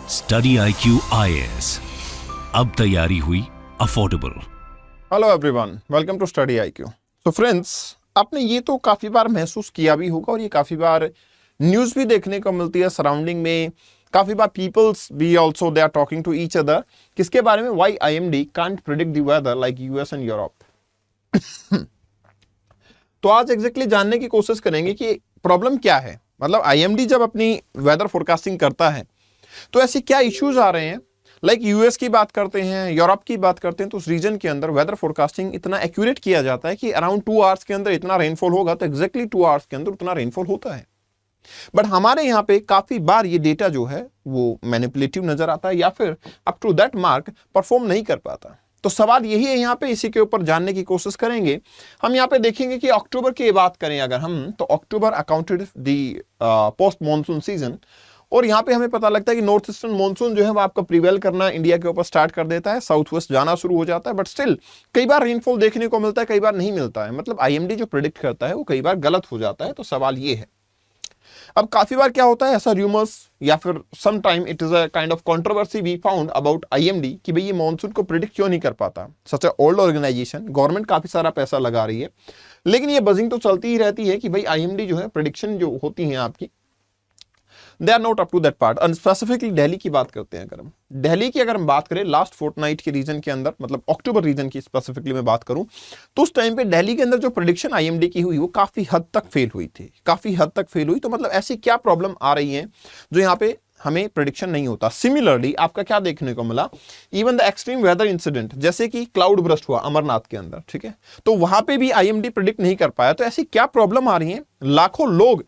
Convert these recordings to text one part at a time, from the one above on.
Study IQ IAS, अब तैयारी हुई affordable. Hello everyone, welcome to study IQ। तो फ्रेंड्स, आपने ये तो काफी बार महसूस किया भी होगा और ये काफी बार न्यूज भी देखने को मिलती है सराउंडिंग में। काफी बार पीपल्स भी also they are talking to each other किसके बारे में, why IMD can't predict the weather like US and Europe. तो आज एग्जैक्टली जानने की कोशिश करेंगे कि प्रॉब्लम क्या है। मतलब IMD जब अपनी वेदर फोरकास्टिंग करता है तो ऐसे क्या इश्यूज आ रहे हैं। लाइक US की बात करते हैं, यूरोप की बात करते हैं, तो उस रीजन के अंदर वेदर फोरकास्टिंग इतना एक्यूरेट किया जाता है कि अराउंड 2 आवर्स के अंदर इतना रेनफॉल होगा, तो एग्जैक्टली 2 आवर्स के अंदर उतना रेनफॉल होता है। बट हमारे यहाँ पे काफी बार ये डेटा जो है वो मैनिपुलेटिव नजर आता है या फिर up to that mark perform नहीं कर पाता। तो सवाल यही है यहाँ पे, इसी के ऊपर जानने की कोशिश करेंगे। हम यहाँ पे देखेंगे कि अक्टूबर की बात करें अगर हम, तो October accounted the post monsoon season, और यहाँ पे हमें पता लगता है कि नॉर्थ ईस्टर्न मॉनसून जो है वो आपका प्रिवेल करना इंडिया के ऊपर स्टार्ट कर देता है, साउथ वेस्ट जाना शुरू हो जाता है। बट स्टिल कई बार रेनफॉल देखने को मिलता है, कई बार नहीं मिलता है। मतलब IMD जो प्रिडिक्ट करता है वो कई बार गलत हो जाता है। तो सवाल ये है, अब काफी बार क्या होता है, ऐसा रूमर्स या फिर some time it is a kind of controversy we found about IMD कि भाई ये मॉनसून को प्रिडिक्ट क्यों नहीं कर पाता। सच अ ओल्ड ऑर्गेनाइजेशन, गवर्नमेंट काफी सारा पैसा लगा रही है, लेकिन ये बजिंग तो चलती ही रहती है कि भाई IMD जो है प्रिडिक्शन जो होती है आपकी, they are not up to that part. और स्पेसिफिकली दिल्ली की बात करते हैं, अगर हम दिल्ली की अगर हम बात करें लास्ट फोर्टनाइट के रीजन के अंदर, मतलब अक्टूबर रीजन की स्पेसिफिकली मैं बात करूं, तो उस टाइम पे दिल्ली के अंदर जो प्रेडिक्शन IMD की हुई वो काफी हद तक फेल हुई थी, काफी हद तक फेल हुई। तो मतलब ऐसी क्या प्रॉब्लम आ रही है जो यहाँ पे हमें प्रेडिक्शन नहीं होता। सिमिलरली आपका क्या देखने को मिला, even the extreme weather incident, जैसे कि क्लाउड ब्रस्ट हुआ अमरनाथ के अंदर, ठीक है, तो वहां पे भी IMD प्रेडिक्ट नहीं कर पाया। तो ऐसी क्या प्रॉब्लम आ रही है। लाखों लोग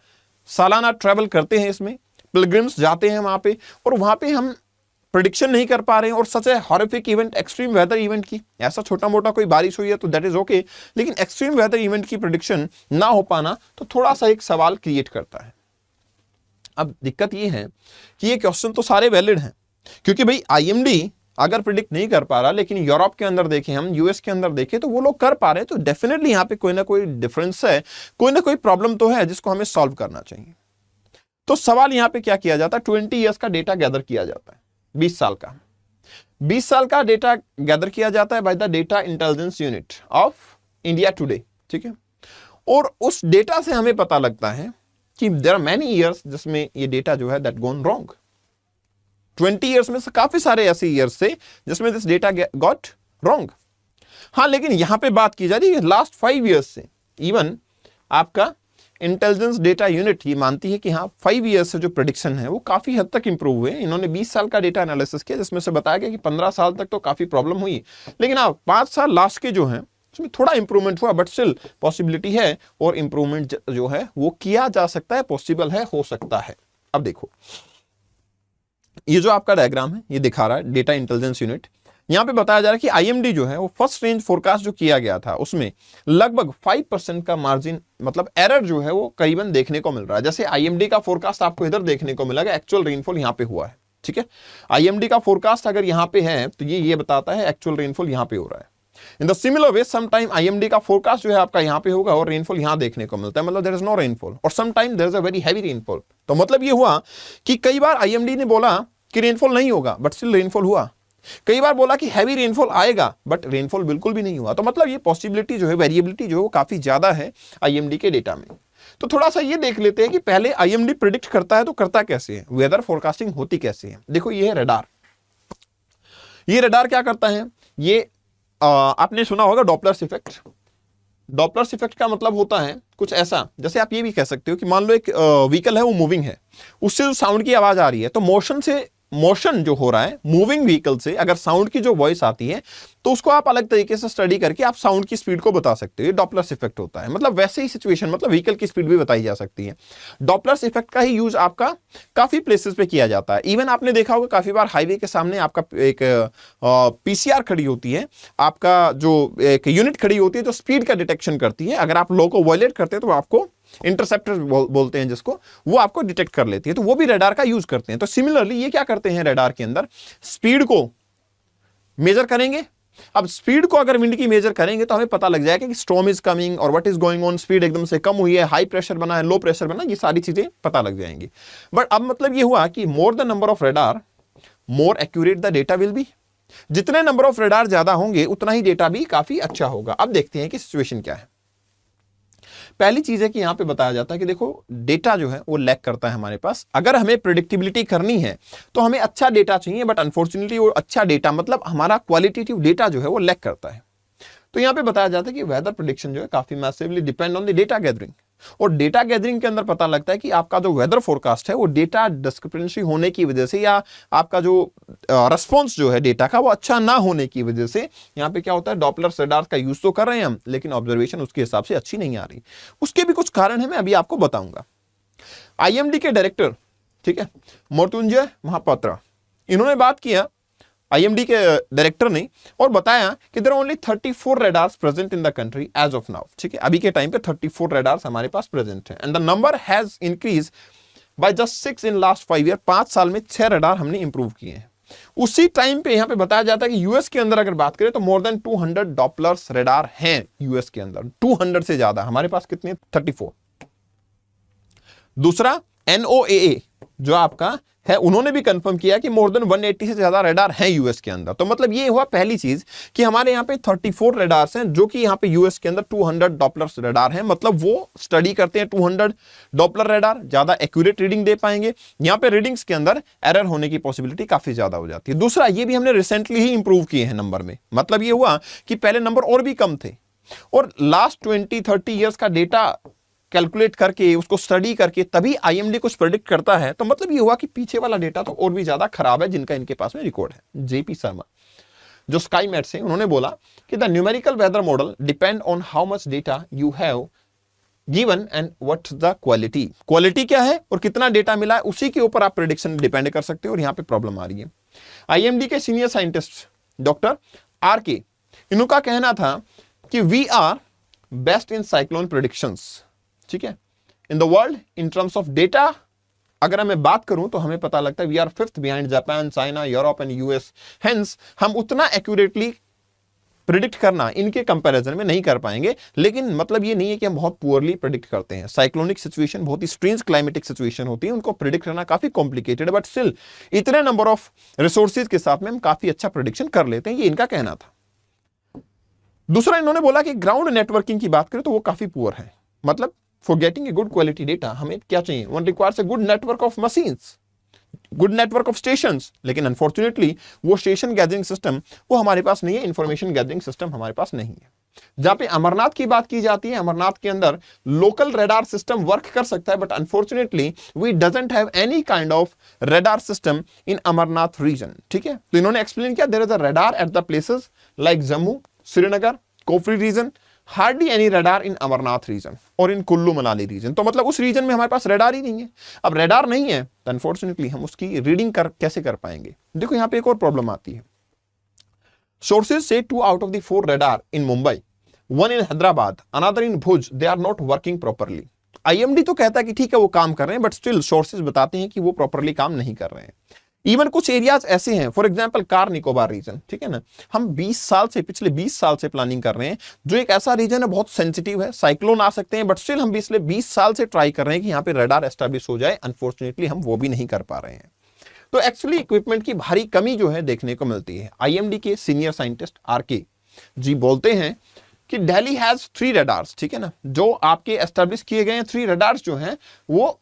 सालाना ट्रेवल करते हैं, इसमें पिलग्रिम्स जाते हैं वहां पे, और वहां पे हम प्रेडिक्शन नहीं कर पा रहे हैं। और सच है, horrific event, extreme weather event की, ऐसा छोटा मोटा कोई बारिश हुई है तो दैट इज ओके, लेकिन एक्सट्रीम वेदर इवेंट की प्रेडिक्शन ना हो पाना तो थोड़ा सा एक सवाल क्रिएट करता है। अब दिक्कत ये है कि ये क्वेश्चन तो सारे वैलिड हैं, क्योंकि भाई IMD अगर प्रिडिक्ट नहीं कर पा रहा, लेकिन यूरोप के अंदर देखें हम, US के अंदर देखें, तो वो लोग कर पा रहे हैं। तो डेफिनेटली यहाँ पे कोई ना कोई डिफरेंस है, कोई ना कोई प्रॉब्लम तो है जिसको हमें सॉल्व करना चाहिए। तो सवाल यहां पे क्या किया जाता है, 20 ईयर्स का डेटा गैदर किया जाता है, 20 साल का डेटा गैदर किया जाता है by the data intelligence unit of India today, ठीक है। और उस डेटा से हमें पता लगता है कि देयर आर मेनी ईयर्स जिसमें ये डेटा जो है दैट गॉन रॉन्ग। 20 ईयर्स में से काफी सारे ऐसे ईयर्स से जिसमें दिस डेटा गॉट रॉन्ग। हाँ, लेकिन यहां पे बात की जा रही है लास्ट 5 ईयर्स से। इवन आपका इंटेलिजेंस डेटा यूनिट ये मानती है कि हाँ 5 ईयर्स से जो प्रेडिक्शन है वो काफी हद तक इंप्रूव हुए। इन्होंने 20 साल का डेटा एनालिसिस किया, जिसमें से बताया गया कि 15 साल तक तो काफी प्रॉब्लम हुई, लेकिन हाँ 5 साल लास्ट के जो हैं उसमें थोड़ा इंप्रूवमेंट हुआ। बट स्टिल पॉसिबिलिटी है, और इंप्रूवमेंट जो है वो किया जा सकता है, पॉसिबल है, हो सकता है। अब देखो, ये जो आपका डायग्राम है ये दिखा रहा है डेटा इंटेलिजेंस यूनिट। यहां पे बताया जा रहा है कि IMD जो है वो फर्स्ट रेंज फोरकास्ट जो किया गया था उसमें लगभग 5% का मार्जिन, मतलब एरर जो है वो करीबन देखने को मिल रहा है। जैसे IMD का फोरकास्ट आपको इधर देखने को मिलेगा, एक्चुअल रेनफॉल यहां पे हुआ है, ठीक है। IMD का फोरकास्ट अगर यहां पे है तो ये बताता है एक्चुअल रेनफॉल यहां पे हो रहा है। In the similar way some time IMD का फोरकास्ट जो है आपका यहां पे होगा और रेनफॉल यहां देखने को मिलता है, मतलब देयर इज नो रेनफॉल, और some time there is a very heavy rainfall. तो मतलब ये हुआ कि कई बार IMD ने बोला कि रेनफॉल नहीं होगा, बट स्टिल रेनफॉल हुआ। कई बार बोला कि हैवी रेनफॉल आएगा, बट रेनफॉल बिल्कुल भी नहीं हुआ। तो मतलब ये पॉसिबिलिटी जो है, वेरिएबिलिटी जो है वो काफी ज्यादा है IMD के डेटा में। तो थोड़ा सा ये देख लेते हैं कि पहले IMD प्रिडिक्ट करता है तो करता कैसे है, वेदर फोरकास्टिंग होती कैसे है। देखो ये है रडार। ये रडार क्या करता है, ये आपने सुना होगा डॉपलर्स इफेक्ट। डॉपलर्स इफेक्ट का मतलब होता है कुछ ऐसा, जैसे आप ये भी कह सकते हो कि मान लो एक व्हीकल है वो मूविंग है, उससे जो साउंड की आवाज आ रही है, तो मोशन जो हो रहा है मूविंग व्हीकल से अगर साउंड की जो वॉइस आती है तो उसको आप अलग तरीके से स्टडी करके आप साउंड की स्पीड को बता सकते हो। ये डॉपलर्स इफेक्ट होता है। मतलब वैसे ही सिचुएशन, मतलब व्हीकल की स्पीड भी बताई जा सकती है। डॉपलर्स इफेक्ट का ही यूज आपका काफी प्लेसेस पे किया जाता है। इवन आपने देखा होगा काफी बार हाईवे के सामने आपका एक PCR खड़ी होती है, आपका जो एक यूनिट खड़ी होती है जो स्पीड का डिटेक्शन करती है। अगर आप लॉ को वायलेट करते हैं तो आपको इंटरसेप्टर बोलते हैं जिसको, वो आपको डिटेक्ट कर लेती है। तो वो भी रडार का यूज करते हैं। तो सिमिलरली ये क्या करते हैं, रडार के अंदर स्पीड को मेजर करेंगे। अब स्पीड को अगर विंड की मेजर करेंगे तो हमें पता लग जाएगा कि स्टॉर्म इज कमिंग और what is going on, speed एकदम से कम हुई है, हाई प्रेशर बना है, लो प्रेशर बना, ये सारी चीजें पता लग जाएंगी। बट अब मतलब ये हुआ कि more the number of radar, more accurate the data will be. जितने नंबर ऑफ रेडार ज्यादा होंगे उतना ही डेटा भी काफी अच्छा होगा। अब देखते हैं कि सिचुएशन क्या है। पहली चीज है कि यहां पे बताया जाता है कि देखो डेटा जो है वो लैग करता है हमारे पास। अगर हमें प्रेडिक्टिबिलिटी करनी है तो हमें अच्छा डेटा चाहिए, बट अनफॉर्चुनेटली वो अच्छा डेटा मतलब हमारा क्वालिटेटिव डेटा जो है वो लैग करता है। तो यहां पे बताया जाता है कि वेदर प्रेडिक्शन जो है काफी massively depend on the data gathering, और डेटा गैदरिंग के अंदर पता लगता है कि आपका जो वेदर फोरकास्ट है वो डेटा डिस्क्रिपेंसी होने की वजह से, या आपका जो रिस्पॉन्स जो है डेटा का वो अच्छा ना होने की वजह से, यहाँ पे क्या होता है डॉपलर रडार का यूज तो कर रहे हैं हम, लेकिन ऑब्जर्वेशन उसके हिसाब से अच्छी नहीं आ रही। उसके भी कुछ कारण है, मैं अभी आपको बताऊंगा। आईएमडी के डायरेक्टर, ठीक है, मृत्युंजय महापात्रा, इन्होंने बात किया आईएमडी के डायरेक्टर ने, और बताया कि there are only 34 radars present in the country as of now. ठीक है, अभी के टाइम पे 34 रेडार्स हमारे पास प्रेजेंट है, and the number has increase by just 6 in last 5 year. 5 साल में 6 रेडार हमने इंप्रूव किए हैं। उसी टाइम पे यहां पे बताया जाता है कि यूएस के अंदर अगर बात करें तो मोर देन 200 डॉपलर्स रेडार हैं यूएस के अंदर, 200 से ज्यादा। हमारे पास कितने? 34। दूसरा एनओएए जो आपका है, उन्होंने भी कंफर्म किया कि मोर देन 180 से ज्यादा रेडार हैं यूएस के अंदर। तो मतलब ये हुआ पहली चीज कि हमारे यहाँ पे 34 रेडार्स हैं, जो कि यहाँ पे यूएस के अंदर 200 डॉपलर रेडार हैं, मतलब वो स्टडी करते हैं 200 डॉपलर रेडार, ज्यादा एक्यूरेट रीडिंग दे पाएंगे। यहाँ पे रीडिंग्स के अंदर एरर होने की पॉसिबिलिटी काफी ज्यादा हो जाती है। दूसरा, ये भी हमने रिसेंटली ही इंप्रूव किए हैं नंबर में, मतलब ये हुआ कि पहले नंबर और भी कम थे, और लास्ट 20-30 ईयर्स का डेटा कैलकुलेट करके उसको स्टडी करके तभी आईएमडी कुछ प्रेडिक्ट करता है। तो मतलब ये हुआ कि पीछे वाला डेटा तो और भी ज्यादा खराब है जिनका इनके पास में रिकॉर्ड है। जेपी शर्मा जो स्काईमेट्स हैं, उन्होंने बोला कि the numerical weather model depend on how much data you have given and what's the quality. Quality क्या है और कितना डेटा मिला है, उसी के ऊपर आप प्रेडिक्शन डिपेंड कर सकते हो, और यहां पे प्रॉब्लम आ रही है। आईएमडी के सीनियर साइंटिस्ट डॉक्टर आरके, इनका कहना था कि we are best in cyclone predictions, ठीक है, in the world in terms of data. अगर मैं बात करूं तो हमें पता लगता है we are 5th behind Japan, China, Europe and US. Hence हम उतना एक्यूरेटली प्रिडिक्ट करना इनके कंपैरिजन में नहीं कर पाएंगे, लेकिन मतलब ये नहीं है कि हम बहुत पुअरली प्रिडिक्ट करते हैं। साइक्लोनिक सिचुएशन बहुत ही स्ट्रेंज क्लाइमेटिक सिचुएशन होती है, उनको प्रिडिक्ट करना काफी कॉम्प्लिकेटेड, बट स्टिल इतने नंबर ऑफ रिसोर्सेज के साथ में हम काफी अच्छा प्रिडिक्शन कर लेते हैं, ये इनका कहना था। दूसरा, इन्होंने बोला कि ग्राउंड नेटवर्किंग की बात करें तो वो काफी पुअर है, मतलब for getting a good quality data हमें क्या चाहिए? One requires a good network of machines, good network of stations, लेकिन unfortunately वो स्टेशन गैदरिंग सिस्टम वो हमारे पास नहीं है, इंफॉर्मेशन गैदरिंग सिस्टम हमारे पास नहीं है। जहां पे अमरनाथ की बात की जाती है, अमरनाथ के अंदर लोकल रेडार सिस्टम वर्क कर सकता है, but unfortunately we doesn't have any kind of radar system in Amarnath region. ठीक है, तो इन्होंने एक्सप्लेन किया there is a radar at the places like Jammu, Srinagar, Kufri region, hardly any radar in Amarnath region और in Kullu Manali reason. तो मतलब उस रीजन में हमारे पास रेडार ही नहीं है। अब रेडार नहीं है तो अनफॉर्चुनेटली हम उसकी रीडिंग कैसे कर पाएंगे? देखो यहां पे एक और प्रॉब्लम आती है। सोर्सेज से 2 out of the 4 radar in Mumbai, 1 in Hyderabad, another in Bhuj, they are not working properly. IMD तो कहता है कि ठीक है वो काम कर रहे हैं, बट स्टिल सोर्सेज बताते हैं कि वो प्रॉपरली काम नहीं कर रहे हैं। इवन कुछ एरियाज ऐसे हैं, for example Car Nicobar region, ठीक है ना, हम पिछले 20 साल से प्लानिंग कर रहे हैं, जो एक ऐसा रीजन है बहुत सेंसिटिव है, साइक्लोन आ सकते हैं, बट स्टिल हम पिछले 20 साल से ट्राई कर रहे हैं कि यहाँ पे रडार एस्टैब्लिश हो जाए। अनफॉर्चुनेटली हम वो भी नहीं कर पा रहे हैं। तो एक्चुअली इक्विपमेंट की भारी कमी जो है देखने को मिलती है। आईएमडी के सीनियर साइंटिस्ट आरके जी बोलते हैं कि दिल्ली हैज 3 रडार्स, ठीक है ना, जो आपके एस्टैब्लिश किए गए 3 रडार्स जो हैं वो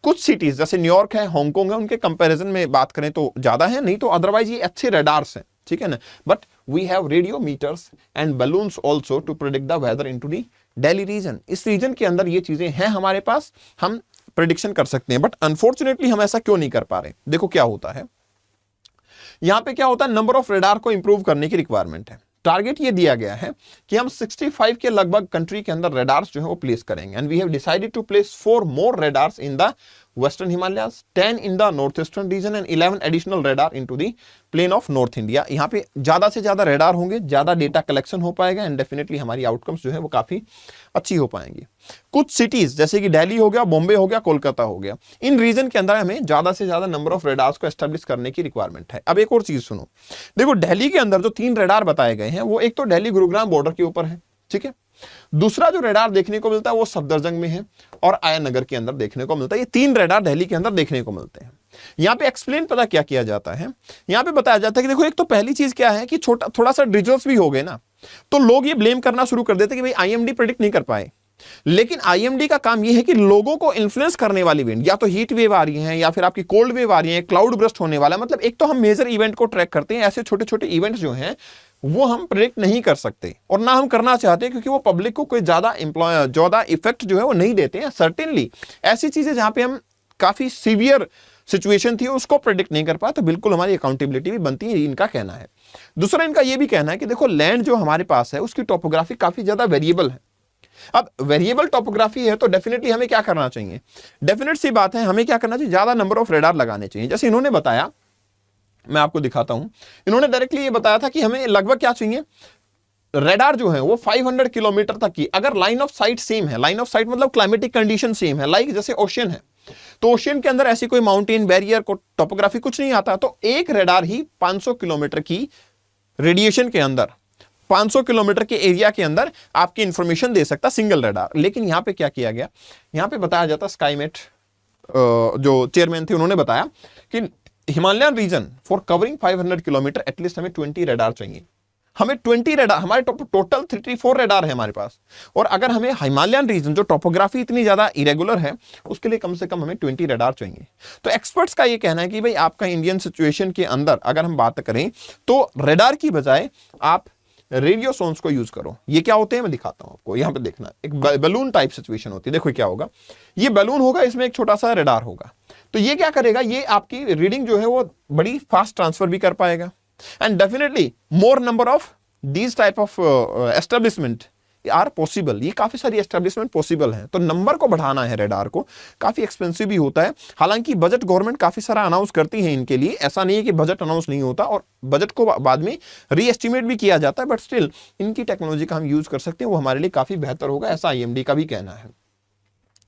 कुछ सिटीज जैसे न्यूयॉर्क है, हांगकांग है, उनके कंपैरिजन में बात करें तो ज्यादा है, नहीं तो अदरवाइज ये अच्छे रडार्स हैं, ठीक है ना। But we have radiometers and balloons also to predict the weather into the Delhi region. इस रीजन के अंदर ये चीजें हैं हमारे पास, हम प्रेडिक्शन कर सकते हैं, बट अनफॉर्चुनेटली हम ऐसा क्यों नहीं कर पा रहे? देखो क्या होता है यहां पे, क्या होता है, नंबर ऑफ रेडार को इंप्रूव करने की रिक्वायरमेंट है। टारगेट ये दिया गया है कि हम 65 के लगभग कंट्री के अंदर रेडार्स जो है वो प्लेस करेंगे, and we have decided to place 4 more radars in the western Himalayas, 10 in the north eastern region and 11 additional radar into the plain of north India. यहाँ पे ज्यादा से ज्यादा रेडार होंगे, ज्यादा डेटा कलेक्शन हो पाएगा, एंड डेफिनेटली हमारी आउटकम्स जो है वो काफी अच्छी हो पाएंगी। कुछ सिटीज जैसे कि दिल्ली हो गया, बॉम्बे हो गया, कोलकाता हो गया, इन रीजन के अंदर हमें ज्यादा से ज्यादा नंबर ऑफ रेडार्स को एस्टैब्लिश करने की रिक्वायरमेंट है। अब एक और चीज सुनो, देखो दिल्ली के अंदर जो 3 रेडार बताए गए हैं वो एक तो दिल्ली गुरुग्राम बॉर्डर के ऊपर है, ठीक है। दूसरा जो रेडार देखने को मिलता है वो सफदरजंग में है और आया नगर के अंदर देखने को मिलता है। ये 3 रेडार दिल्ली के अंदर देखने को मिलते हैं। यहाँ पे एक्सप्लेन पता क्या किया जाता है, यहाँ पे बताया जाता है कि देखो एक तो पहली चीज क्या है कि थोड़ा सा ड्रिजल्स भी हो गए ना, तो लोग ये ब्लेम करना शुरू कर देते कि भाई आईएमडी प्रेडिक्ट नहीं कर पाए। लेकिन आईएमडी का काम यह है कि लोगों को इन्फ्लुएंस करने वाली इवेंट, या तो हीट वेव आ रही है या फिर आपकी कोल्ड वेव आ रही है, क्लाउड ब्रस्ट होने वाला, मतलब एक तो हम मेजर इवेंट को ट्रैक करते हैं, ऐसे छोटे छोटे इवेंट्स जो हैं वो हम प्रेडिक्ट नहीं कर सकते और ना हम करना चाहते, क्योंकि वो पब्लिक को कोई ज्यादा इफेक्ट जो है वो नहीं देते हैं। सर्टेनली ऐसी चीजें जहां पे हम काफी सीवियर सिचुएशन थी उसको प्रेडिक्ट नहीं कर पाए, तो बिल्कुल हमारी अकाउंटेबिलिटी भी बनती है, इनका कहना है। दूसरा इनका यह भी कहना है कि देखो लैंड जो हमारे पास है उसकी टोपोग्राफी काफी ज्यादा वेरिएबल है। अब वेरिएबल टोपोग्राफी है तो डेफिनेटली हमें क्या करना चाहिए, डेफिनेट सी बात है हमें क्या करना चाहिए, ज्यादा नंबर ऑफ रेडार लगाने चाहिए। जैसे इन्होंने बताया, मैं आपको दिखाता हूं, इन्होंने डायरेक्टली ये बताया था कि हमें लगभग क्या चाहिए, रेडार जो है वो 500 किलोमीटर तक की, अगर लाइन ऑफ साइट सेम है, लाइन ऑफ साइट मतलब क्लाइमेटिक कंडीशन सेम है, लाइक जैसे ओशियन है, तो ओशियन के अंदर ऐसी कोई माउंटेन बैरियर को टोपोग्राफी कुछ नहीं आता, तो एक रेडार ही 500 किलोमीटर की रेडिएशन के अंदर, 500 किलोमीटर के एरिया के अंदर आपकी इंफॉर्मेशन दे सकता सिंगल रेडार। लेकिन यहां पे क्या किया गया, यहां पे बताया जाता, स्काईमेट जो चेयरमैन थे उन्होंने बताया कि Himalayan region for covering 500 kilometre at least हमें 20 रेडार चाहिए, हमें 20 रेडार, हमारे टोटल 34 रेडार है हमारे पास, और अगर हमें हिमालयन रीजन जो टोपोग्राफी इतनी ज्यादा इरेगुलर है उसके लिए कम से कम हमें 20 रेडार चाहिए। तो एक्सपर्ट्स का ये कहना है कि भाई आपका इंडियन सिचुएशन के अंदर अगर हम बात करें तो रेडार की बजाय आप रेडियो सोन्स को यूज करो। ये क्या होते हैं मैं दिखाता हूं आपको, यहां पे देखना, एक बैलून टाइप सिचुएशन होती है। देखो क्या होगा, ये बैलून होगा, इसमें एक छोटा सा रेडार होगा, तो ये क्या करेगा, ये आपकी रीडिंग जो है वो बड़ी फास्ट ट्रांसफर भी कर पाएगा, and definitely more number of these type of establishment are possible. ये काफी सारी एस्टेब्लिशमेंट पॉसिबल है, तो नंबर को बढ़ाना है रेडार को, काफी एक्सपेंसिव भी होता है। हालांकि बजट गवर्नमेंट काफी सारा अनाउंस करती है इनके लिए, ऐसा नहीं है कि बजट अनाउंस नहीं होता, और बजट को बाद में रीएस्टिमेट भी किया जाता है, बट स्टिल इनकी टेक्नोलॉजी का हम यूज कर सकते हैं, वो हमारे लिए काफी बेहतर होगा, ऐसा आईएमडी का भी कहना है।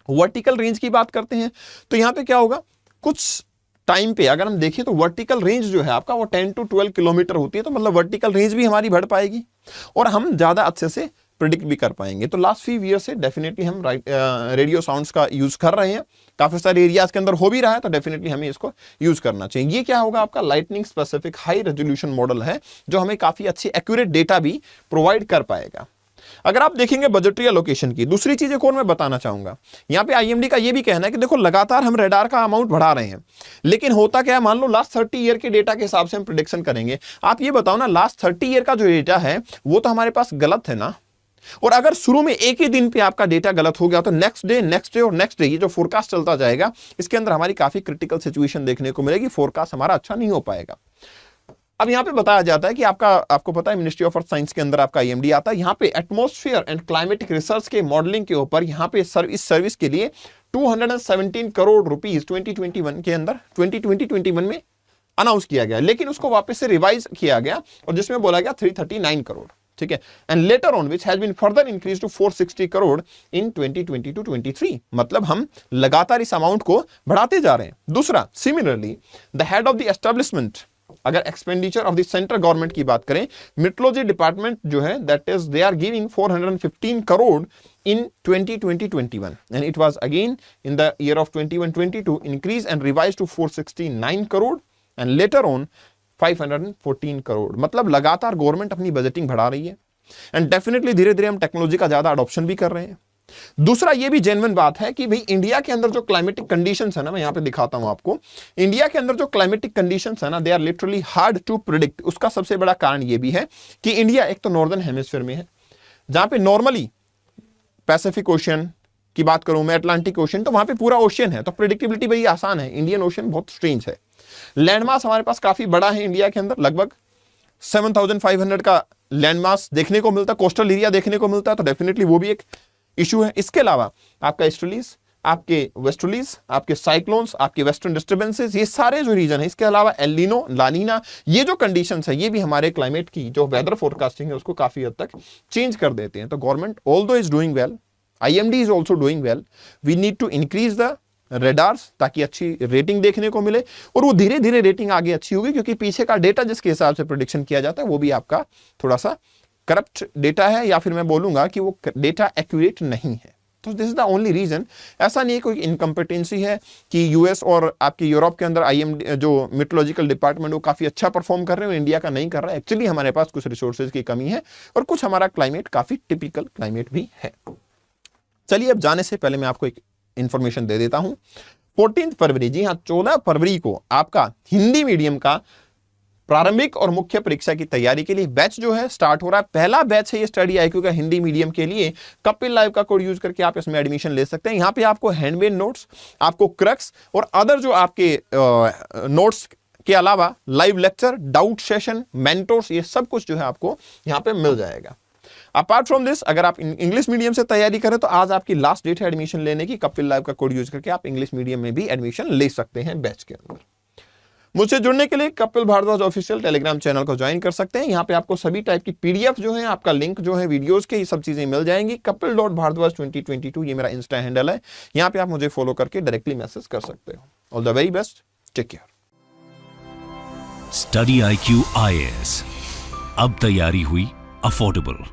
वर्टिकल रेंज की बात करते हैं तो यहां पे क्या होगा, कुछ टाइम पे अगर हम देखें तो वर्टिकल रेंज जो है आपका वो 10 to 12 किलोमीटर होती है, तो मतलब वर्टिकल रेंज भी हमारी बढ़ पाएगी और हम ज्यादा अच्छे से प्रिडिक्ट भी कर पाएंगे। तो लास्ट फ्यू ईयर से डेफिनेटली हम रेडियो साउंड्स का यूज कर रहे हैं, काफी सारे एरियाज के अंदर हो भी रहा है, तो डेफिनेटली हमें इसको यूज करना चाहिए। ये क्या होगा, आपका lightning specific high resolution model है जो हमें काफी अच्छी एक्यूरेट डेटा भी प्रोवाइड कर पाएगा। अगर आप देखेंगे बजटरी एलोकेशन की, दूसरी चीज एक और मैं बताना चाहूंगा, यहां पे आईएमडी का ये भी कहना है कि देखो लगातार हम रेडार का अमाउंट बढ़ा रहे हैं, लेकिन होता क्या है, मान लो लास्ट 30 ईयर के डेटा के हिसाब से हम प्रेडिक्शन करेंगे। आप ये बताओ ना, लास्ट 30 ईयर का जो डेटा है वो तो हमारे पास गलत है ना, और अगर शुरू में एक ही दिन पे आपका डेटा गलत हो गया तो नेक्स्ट डे और नेक्स्ट डे ये जो फोरकास्ट चलता जाएगा, इसके अंदर हमारी काफी क्रिटिकल सिचुएशन देखने को मिलेगी, फोरकास्ट हमारा अच्छा नहीं हो पाएगा। अब यहां पे बताया जाता है कि आपको पता है मिनिस्ट्री ऑफ अर्थ साइंस के अंदर आपका आईएमडी आता है, यहां पे एटमॉस्फेयर एंड क्लाइमेटिक रिसर्च के मॉडलिंग के ऊपर यहां पे इस सर्विस के लिए 217 करोड़ रुपीस 2021 के अंदर 2021 में अनाउंस किया गया, लेकिन उसको वापस से रिवाइज किया गया और जिसमें बोला गया 339 करोड़, ठीक है, and later on which has been further increase to 460 crore in 2022-23। मतलब हम लगातार इस अमाउंट को बढ़ाते जा रहे हैं। दूसरा, similarly the head of the establishment, अगर expenditure of the central government की बात करें, मेट्रोलॉजी डिपार्टमेंट जो है that is they are giving 415 crore in 2020-21 and it was again in the year of 21-22 increase and revised to 469 crore and later on 514 crore. मतलब लगातार government अपनी budgeting बढ़ा रही है एंड डेफिनेटली धीरे धीरे हम टेक्नोलॉजी का ज्यादा अडॉप्शन भी कर रहे हैं। दूसरा ये भी जेन्युइन बात है कि भाई इंडिया के अंदर जो क्लाइमेटिक कंडीशंस है ना, मैं यहां पे दिखाता हूं आपको, इंडिया के अंदर जो क्लाइमेटिक कंडीशंस है ना, they are literally hard to predict. उसका सबसे बड़ा कारण ये भी है कि इंडिया एक तो नॉर्दर्न हेमिस्फीयर में है, जहां पे नॉर्मली पैसिफिक ओशियन की बात करूं मैं, अटलांटिक ओशियन, तो वहां पे पूरा ओशियन है, तो प्रिडिक्टेबिलिटी भाई आसान है। इंडियन ओशियन बहुत स्ट्रेंज है। लैंडमास हमारे पास काफी बड़ा है इंडिया के अंदर, लगभग 7500 का लैंडमास देखने को मिलता है, कोस्टल एरिया देखने को मिलता है, तो डेफिनेटली वो भी एक इशू है। इसके अलावा आपका ईस्टर्लीज, आपके वेस्टर्लीज, आपके साइक्लोन्स, आपके वेस्टर्न डिस्टर्बेंसेस, ये सारे जो रीजन है, इसके अलावा एल नीनो, ला नीना, ये जो कंडीशंस है, ये भी हमारे क्लाइमेट की जो वेदर फोरकास्टिंग है उसको काफी हद तक चेंज कर देते हैं। तो government although is doing well, IMD is also doing well, we need to increase the radars ताकि अच्छी रेटिंग देखने को मिले, और वो धीरे धीरे रेटिंग आगे अच्छी होगी, क्योंकि पीछे का डेटा जिसके हिसाब से प्रेडिक्शन किया जाता है वो भी आपका थोड़ा सा करप्ट डेटा है, या फिर मैं बोलूंगा कि वो डेटा एक्यूरेट नहीं है। तो this is the only reason. ऐसा नहीं है कोई इनकम्पिटेंसी है कि यूएस और आपके यूरोप के अंदर आईएमडी जो मेट्रोलॉजिकल डिपार्टमेंट वो काफी अच्छा परफॉर्म कर रहे हैं, इंडिया का नहीं कर रहा है। एक्चुअली हमारे पास कुछ रिसोर्सेज की कमी है और कुछ हमारा क्लाइमेट काफी टिपिकल क्लाइमेट भी है। चलिए अब जाने से पहले मैं आपको एक इंफॉर्मेशन दे देता हूं। 14 फरवरी, जी हाँ 14 फरवरी को आपका हिंदी मीडियम का प्रारंभिक और मुख्य परीक्षा की तैयारी के लिए बैच जो है स्टार्ट हो रहा है। पहला बैच है ये स्टडी आईक्यू का हिंदी मीडियम के लिए। कपिल लाइव का कोड यूज करके आप इसमें एडमिशन ले सकते हैं। यहां पे आपको हैंडमेड नोट्स, आपको क्रक्स और अदर जो आपके नोट्स के अलावा live lecture, doubt session, mentors, ये सब कुछ जो है आपको यहां पे मिल जाएगा। अपार्ट फ्रॉम दिस, अगर आप इंग्लिश मीडियम से तैयारी करें तो आज आपकी लास्ट डेट है एडमिशन लेने की। कपिल लाइव का कोड यूज करके आप इंग्लिश मीडियम में भी एडमिशन ले सकते हैं बैच के अंदर। मुझसे जुड़ने के लिए Kapil Bhardwaj official Telegram channel को ज्वाइन कर सकते हैं। यहाँ पे आपको सभी टाइप की पीडीएफ जो है, आपका लिंक जो है वीडियोस के, ये सब चीजें मिल जाएंगी। kapil.bhardwaj2022 ये मेरा इंस्टा हैंडल है। यहाँ पे आप मुझे फॉलो करके डायरेक्टली मैसेज कर सकते हो। All the very best, take care. Study IQ IAS, अब तैयारी हुई अफोर्डेबल।